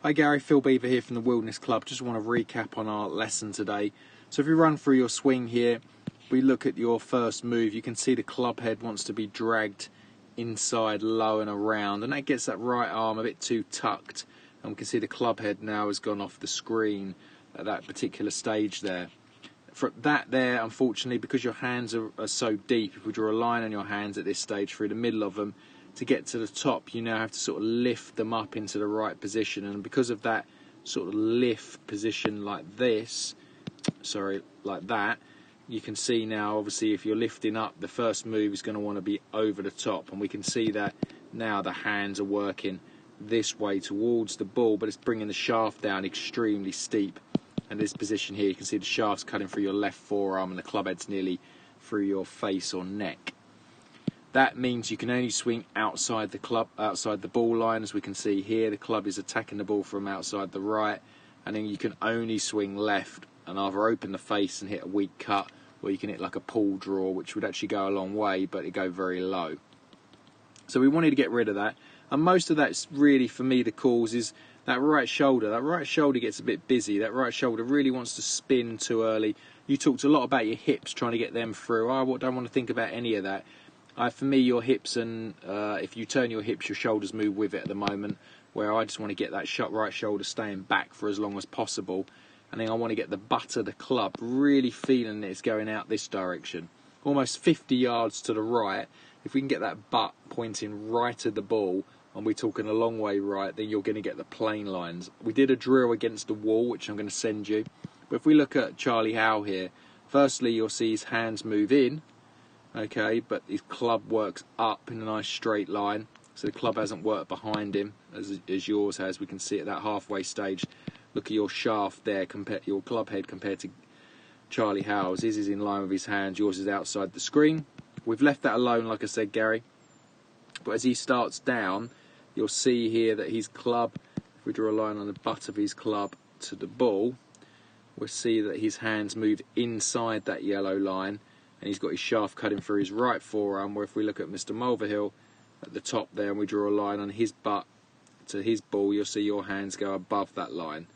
Hi Gary, Phil Beever here from the Wilderness Club. Just want to recap on our lesson today. So if you run through your swing here, we look at your first move, you can see the club head wants to be dragged inside, low and around, and that gets that right arm a bit too tucked, and we can see the club head now has gone off the screen at that particular stage there. For that there, unfortunately, because your hands are so deep, if we draw a line on your hands at this stage through the middle of them, to get to the top, you now have to sort of lift them up into the right position, and because of that sort of lift position like this, like that, you can see now, obviously, if you're lifting up, the first move is going to want to be over the top, and we can see that now the hands are working this way towards the ball, but it's bringing the shaft down extremely steep. And this position here, you can see the shaft's cutting through your left forearm and the club head's nearly through your face or neck. That means you can only swing outside the ball line. As we can see here, the club is attacking the ball from outside the right, and then you can only swing left and either open the face and hit a weak cut, or you can hit like a pull draw, which would actually go a long way, but it go very low. So we wanted to get rid of that, and most of that's really, for me, the cause is that right shoulder. That right shoulder gets a bit busy. That right shoulder really wants to spin too early. You talked a lot about your hips, trying to get them through. I don't want to think about any of that. For me, your hips, and if you turn your hips, your shoulders move with it at the moment, where I just want to get that right shoulder staying back for as long as possible. And then I want to get the butt of the club really feeling that it's going out this direction. Almost 50 yards to the right. If we can get that butt pointing right at the ball, and we're talking a long way right, then you're going to get the plane lines. We did a drill against the wall, which I'm going to send you. But if we look at Charlie Howe here, firstly, you'll see his hands move in. Okay, but his club works up in a nice straight line, so the club hasn't worked behind him as yours has. We can see at that halfway stage. Look at your shaft there, your club head compared to Charlie Howe's. His is in line with his hands, yours is outside the screen. We've left that alone, like I said, Gary. But as he starts down, you'll see here that his club, if we draw a line on the butt of his club to the ball, we'll see that his hands move inside that yellow line, and he's got his shaft cutting through his right forearm, where if we look at Mr. Mulverhill at the top there and we draw a line on his butt to his ball, you'll see your hands go above that line.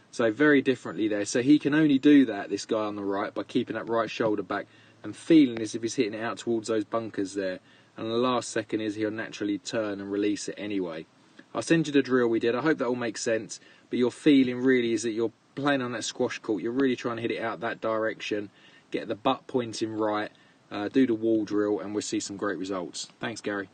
So very differently there. So he can only do that, this guy on the right, by keeping that right shoulder back and feeling as if he's hitting it out towards those bunkers there. And the last second is he'll naturally turn and release it anyway. I'll send you the drill we did. I hope that all makes sense. But your feeling really is that you're playing on that squash court. You're really trying to hit it out that direction. Get the butt pointing right, do the wall drill, and we'll see some great results. Thanks, Gary.